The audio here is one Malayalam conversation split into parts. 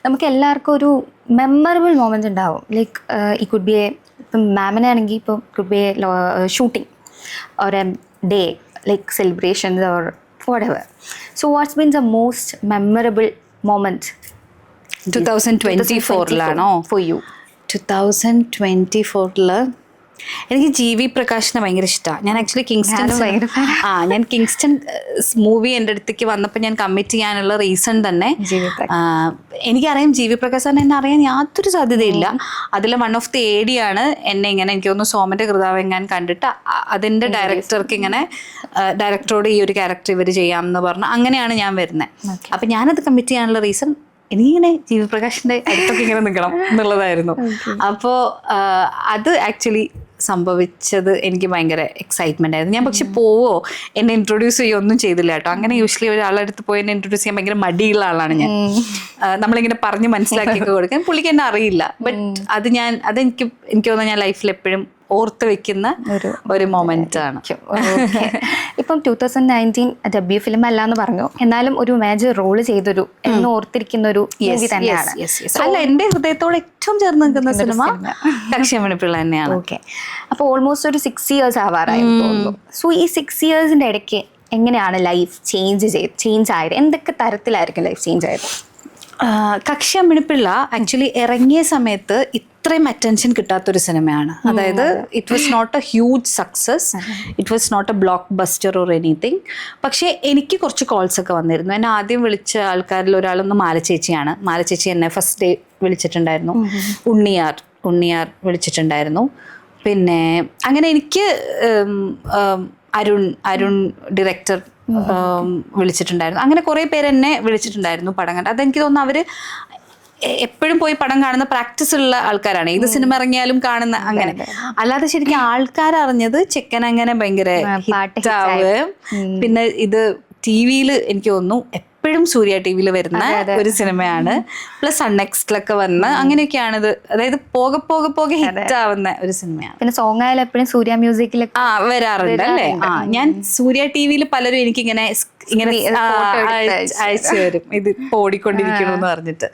നമുക്ക് എല്ലാവർക്കും ഒരു മെമ്മറബിൾ മൊമെൻ്റ് ഉണ്ടാവും. ലൈക്ക് ഈ കുഡ് ബി എ, ഇപ്പം മാമിനെ ആണെങ്കിൽ ഇപ്പോൾ could be A shooting or A day like celebrations or whatever. So what's been the most memorable moment 2024 for you? 2024 എനിക്ക് GV പ്രകാശിനെ ഭയങ്കര ഇഷ്ടമാണ്. ഞാൻ ആക്ച്വലി ഞാൻ കിങ്സ്റ്റൺ മൂവി എൻ്റെ അടുത്തേക്ക് വന്നപ്പോൾ ഞാൻ കമ്മിറ്റ് ചെയ്യാനുള്ള റീസൺ തന്നെ എനിക്കറിയാം GV പ്രകാശ് സാറിനെ എന്നെ അറിയാൻ യാതൊരു സാധ്യതയില്ല. അതിൽ വൺ ഓഫ് ദി AD ആണ് എന്നെ ഇങ്ങനെ, എനിക്ക് തോന്നുന്നു സോമൻ്റെ കൃതാവ് ഞാൻ കണ്ടിട്ട് അതിൻ്റെ ഡയറക്ടർക്ക് ഇങ്ങനെ ഡയറക്ടറോട് ഈ ഒരു ക്യാരക്ടർ ഇവർ ചെയ്യാമെന്ന് പറഞ്ഞു. അങ്ങനെയാണ് ഞാൻ വരുന്നത്. അപ്പം ഞാനത് കമ്മിറ്റ് ചെയ്യാനുള്ള റീസൺ എനിക്കിങ്ങനെ GV പ്രകാശിൻ്റെ അടുത്തൊക്കെ ഇങ്ങനെ നിൽക്കണം എന്നുള്ളതായിരുന്നു. അപ്പോൾ അത് ആക്ച്വലി സംഭവിച്ചത് എനിക്ക് ഭയങ്കര എക്സൈറ്റ്മെൻ്റ് ആയിരുന്നു. ഞാൻ പക്ഷെ പോവോ എന്നെ ഇൻട്രൊഡ്യൂസ് ചെയ്യുകയോ ഒന്നും ചെയ്തില്ല കേട്ടോ. അങ്ങനെ യൂഷ്വലി ഒരാളുടെ അടുത്ത് പോയി എന്നെ ഇൻട്രൊഡ്യൂസ് ചെയ്യാൻ ഭയങ്കര മടിയുള്ള ആളാണ് ഞാൻ. നമ്മളിങ്ങനെ പറഞ്ഞ് മനസ്സിലാക്കിയൊക്കെ കൊടുക്കാൻ പുള്ളിക്ക് എന്നെ അറിയില്ല. ബട്ട് അതെനിക്ക് തോന്നുന്നു ഞാൻ ലൈഫിൽ എപ്പോഴും ഓർത്ത് വെക്കുന്ന ഒരു മൊമെന്റ് ആണ്. ഇപ്പം 2019 ഡെബ്യൂ ഫിലിം അല്ല എന്ന് പറഞ്ഞു, എന്നാലും ഒരു മേജർ റോള് ചെയ്തൊരു എന്ന് ഓർത്തിരിക്കുന്ന ഒരു മൂവി തന്നെയാണ്. അല്ല, എൻ്റെ ഹൃദയത്തോട് ഏറ്റവും ചേർന്ന് നിൽക്കുന്ന സിനിമ കക്ഷ്യമണിപ്പിള്ള തന്നെയാണ്. ഓക്കെ, അപ്പോൾ ഓൾമോസ്റ്റ് ഒരു 6 years ആവാറായി തോന്നുന്നു. സോ ഈ 6 yearsന്റെ ഇടയ്ക്ക് എങ്ങനെയാണ് ലൈഫ് ചേഞ്ച് ആയത്? എന്തൊക്കെ തരത്തിലായിരിക്കും ലൈഫ് ചേഞ്ച് ആയത്? കക്ഷ്യമണിപ്പിള്ള ആക്ച്വലി ഇറങ്ങിയ സമയത്ത് ഇത്രയും അറ്റൻഷൻ കിട്ടാത്തൊരു സിനിമയാണ്. അതായത് it was not a huge success, it was not a blockbuster or anything. പക്ഷേ എനിക്ക് കുറച്ച് കോൾസ് ഒക്കെ വന്നിരുന്നു. എന്നെ ആദ്യം വിളിച്ച ആൾക്കാരിൽ ഒരാളൊന്ന് മാലച്ചേച്ചിയാണ്. മാലച്ചേച്ചി എന്നെ ഫസ്റ്റ് ഡേ വിളിച്ചിട്ടുണ്ടായിരുന്നു. ഉണ്ണിയാർ വിളിച്ചിട്ടുണ്ടായിരുന്നു. പിന്നെ അങ്ങനെ എനിക്ക് അരുൺ ഡയറക്ടർ വിളിച്ചിട്ടുണ്ടായിരുന്നു. അങ്ങനെ കുറേ പേര് എന്നെ വിളിച്ചിട്ടുണ്ടായിരുന്നു പടം കണ്ട്. അതെനിക്ക് തോന്നുന്നു അവർ എപ്പോഴും പോയി പടം കാണുന്ന പ്രാക്ടീസ് ഉള്ള ആൾക്കാരാണ്. ഏത് സിനിമ ഇറങ്ങിയാലും കാണുന്ന. അങ്ങനെ അല്ലാതെ ശരിക്കും ആൾക്കാരറിഞ്ഞത് ചെക്കൻ അങ്ങനെ ഭയങ്കര ഹിറ്റാവുകയും പിന്നെ ഇത് TV-യിൽ എനിക്ക് തോന്നുന്നു എപ്പോഴും സൂര്യ TV-യിൽ വരുന്ന ഒരു സിനിമയാണ്. പ്ലസ് സൺനെക്സ്റ്റിലൊക്കെ വന്ന് അങ്ങനെയൊക്കെയാണിത്. അതായത് പോകെ ഹിറ്റ് ആവുന്ന ഒരു സിനിമയാണ്. പിന്നെ സോങ് ആയാലും എപ്പോഴും സൂര്യ മ്യൂസിക്കിലൊക്കെ വരാറുണ്ട് അല്ലേ? ഞാൻ സൂര്യ TV-യിൽ പലരും എനിക്കിങ്ങനെ അയച്ചു തരും, ഇത് ഓടിക്കൊണ്ടിരിക്കണമെന്ന് പറഞ്ഞിട്ട്.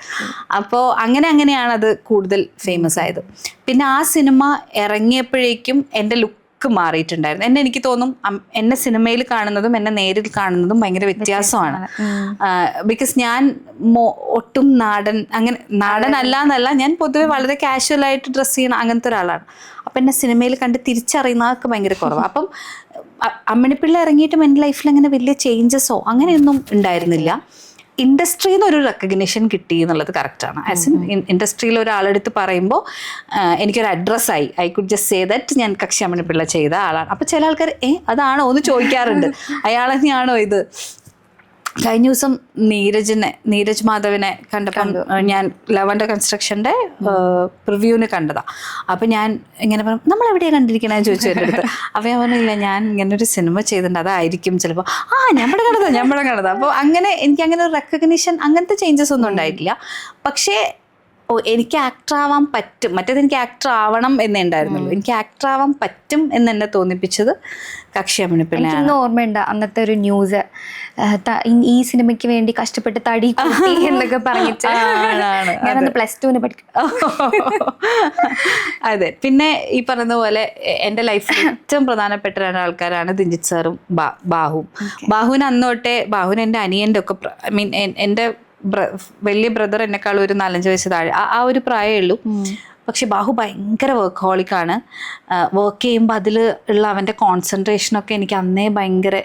അപ്പോൾ അങ്ങനെയാണ് അത് കൂടുതൽ ഫേമസ് ആയത്. പിന്നെ ആ സിനിമ ഇറങ്ങിയപ്പോഴേക്കും എൻ്റെ ലുക്ക് മാറിയിട്ടുണ്ടായിരുന്നു. എനിക്ക് തോന്നും എന്നെ സിനിമയിൽ കാണുന്നതും എന്നെ നേരിൽ കാണുന്നതും ഭയങ്കര വ്യത്യാസമാണ്. ബിക്കോസ് ഞാൻ ഒട്ടും നാടനല്ല, ഞാൻ പൊതുവെ വളരെ കാഷ്വൽ ആയിട്ട് ഡ്രസ്സ് ചെയ്യണം അങ്ങനത്തെ ഒരാളാണ്. അപ്പം എന്നെ സിനിമയിൽ കണ്ട് തിരിച്ചറിയുന്നതൊക്കെ ഭയങ്കര കുറവാണ്. അപ്പം അമ്മിണിപ്പിള്ള ഇറങ്ങിയിട്ടും എൻ്റെ ലൈഫിൽ അങ്ങനെ വലിയ ചേഞ്ചസോ അങ്ങനെയൊന്നും ഉണ്ടായിരുന്നില്ല. ഇൻഡസ്ട്രിയിൽ നിന്ന് ഒരു റെക്കഗ്നിഷൻ കിട്ടി എന്നുള്ളത് കറക്റ്റാണ്. ആസ് ഇൻ ഇൻഡസ്ട്രിയിൽ ഒരാളെടുത്ത് പറയുമ്പോൾ എനിക്കൊരു അഡ്രസ്സായി. I could just say that ഞാൻ കക്ഷ്യമണിപ്പിള്ള ചെയ്ത ആളാണ്. അപ്പോൾ ചില ആൾക്കാർ അതാണോ എന്ന് ചോദിക്കാറുണ്ട്. അയാൾ തന്നെയാണോ ഇത്? കഴിഞ്ഞ ദിവസം നീരജ് മാധവിനെ കണ്ടപ്പം ഞാൻ ലവൻ്റെ കൺസ്ട്രക്ഷൻ്റെ പ്രിവ്യൂവിന് കണ്ടതാ. അപ്പം ഞാൻ ഇങ്ങനെ പറഞ്ഞു, നമ്മളെവിടെയാണ് കണ്ടിരിക്കണമെന്ന് ചോദിച്ചു എൻ്റെ അടുത്ത്. അപ്പോൾ ഞാൻ പറഞ്ഞില്ല, ഞാൻ ഇങ്ങനെ ഒരു സിനിമ ചെയ്തിട്ടുണ്ട്, അതായിരിക്കും ചിലപ്പോൾ. ഞാൻ പടം കണ്ടതാ. അപ്പോൾ അങ്ങനെ എനിക്കങ്ങനെ ഒരു റെക്കഗ്നിഷൻ അങ്ങനത്തെ ചേഞ്ചസ് ഒന്നും ഉണ്ടായിട്ടില്ല. പക്ഷേ എനിക്ക് ആക്ടർ ആവാൻ പറ്റും, മറ്റേത് എനിക്ക് ആക്ടർ ആവണം എന്നേ ഉണ്ടായിരുന്നുള്ളൂ. എനിക്ക് ആക്ടർ ആവാൻ പറ്റും എന്ന് എന്നെ തോന്നിപ്പിച്ചത് കക്ഷ്യമണിപ്പിള്ളയാണ്. എനിക്ക് ഓർമ്മയുണ്ട് അന്നത്തെ ഒരു ന്യൂസ്, ഈ സിനിമയ്ക്ക് വേണ്ടി കഷ്ടപ്പെട്ട് തടി കൂട്ടി എന്നൊക്കെ പറഞ്ഞിട്ട്. ഞാനന്ന് +2 പഠിക്കും. അതെ. പിന്നെ ഈ പറഞ്ഞ പോലെ എൻ്റെ ലൈഫിൽ ഏറ്റവും പ്രധാനപ്പെട്ട 2 ആൾക്കാരാണ് ദിഞ്ജിത്ത് സാറും ബാഹുവിന് അന്ന് തൊട്ടേ, ബാഹുവിന് എൻ്റെ അനിയൻ്റെ ഒക്കെ ഐ മീൻ എൻ്റെ വലിയ ബ്രദർ എന്നെക്കാളും ഒരു 4-5 വയസ്സ് താഴെ ആ ഒരു പ്രായമേ ഉള്ളൂ. പക്ഷെ ബാഹു ഭയങ്കര വർക്ക് ഹോളിക്കാണ്. വർക്ക് ചെയ്യുമ്പോൾ അതിൽ ഉള്ള അവൻ്റെ കോൺസെൻട്രേഷനൊക്കെ എനിക്ക് അന്നേ ഭയങ്കര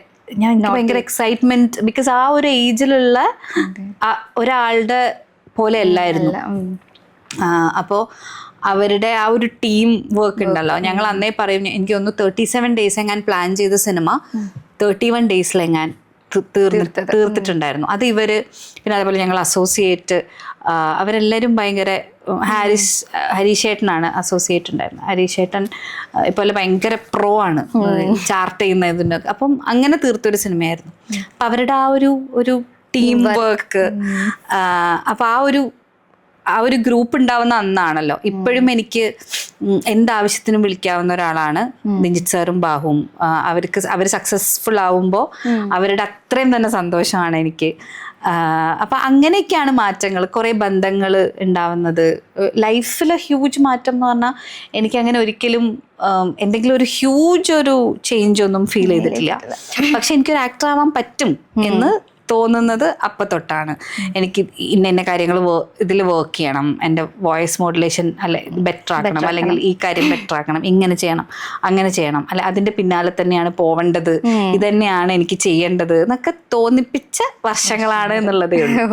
എക്സൈറ്റ്മെന്റ്. ബിക്കോസ് ആ ഒരു ഏജിലുള്ള ഒരാളുടെ പോലെ അല്ലായിരുന്നു. അപ്പോൾ അവരുടെ ആ ഒരു ടീം വർക്ക് ഉണ്ടല്ലോ. ഞങ്ങൾ അന്നേ പറയും, എനിക്ക് തോന്നുന്നു 37 days ഞാൻ പ്ലാൻ ചെയ്ത സിനിമ 31 days ഞാൻ തീർത്തിട്ടുണ്ടായിരുന്നു. അത് ഇവര്, പിന്നെ അതേപോലെ ഞങ്ങൾ അസോസിയേറ്റ്, അവരെല്ലാവരും ഭയങ്കര ഹരീഷേട്ടനാണ് അസോസിയേറ്റ് ഉണ്ടായിരുന്നത്. ഹരീഷേട്ടൻ ഇപ്പോലെ ഭയങ്കര പ്രോ ആണ് ചാർട്ട് ചെയ്യുന്നതിനൊക്കെ. അപ്പം അങ്ങനെ തീർത്തൊരു സിനിമയായിരുന്നു. അപ്പം അവരുടെ ആ ഒരു ടീം വർക്ക്, അപ്പം ആ ഒരു ഗ്രൂപ്പ് ഉണ്ടാവുന്ന അന്നാണല്ലോ. ഇപ്പോഴും എനിക്ക് എന്താവശ്യത്തിനും വിളിക്കാവുന്ന ഒരാളാണ് ദിഞ്ജിത്ത് സാറും ബാഹുവും. അവർ സക്സസ്ഫുൾ ആവുമ്പോൾ അവരുടെ അത്രയും തന്നെ സന്തോഷമാണ് എനിക്ക്. അപ്പം അങ്ങനെയൊക്കെയാണ് മാറ്റങ്ങൾ, കുറേ ബന്ധങ്ങൾ ഉണ്ടാവുന്നത്. ലൈഫിൽ ഹ്യൂജ് മാറ്റം എന്ന് പറഞ്ഞാൽ എനിക്കങ്ങനെ ഒരിക്കലും എന്തെങ്കിലും ഒരു ഹ്യൂജ് ഒരു ചേഞ്ച് ഒന്നും ഫീൽ ചെയ്തിട്ടില്ല. പക്ഷെ എനിക്കൊരു ആക്ടർ ആവാൻ പറ്റും എന്ന് തോന്നുന്നത് അപ്പം തൊട്ടാണ്. എനിക്ക് ഇന്ന കാര്യങ്ങൾ ഇതിൽ വർക്ക് ചെയ്യണം, എൻ്റെ വോയിസ് മോഡുലേഷൻ അല്ലെ ബെറ്റർ ആക്കണം, അല്ലെങ്കിൽ ഈ കാര്യം ബെറ്റർ ആക്കണം, ഇങ്ങനെ ചെയ്യണം, അങ്ങനെ ചെയ്യണം, അല്ലെ അതിൻ്റെ പിന്നാലെ തന്നെയാണ് പോവേണ്ടത്, ഇത് തന്നെയാണ് എനിക്ക് ചെയ്യേണ്ടത് എന്നൊക്കെ തോന്നിപ്പിച്ച വർഷങ്ങളാണ് എന്നുള്ളതേ ഉള്ളൂ.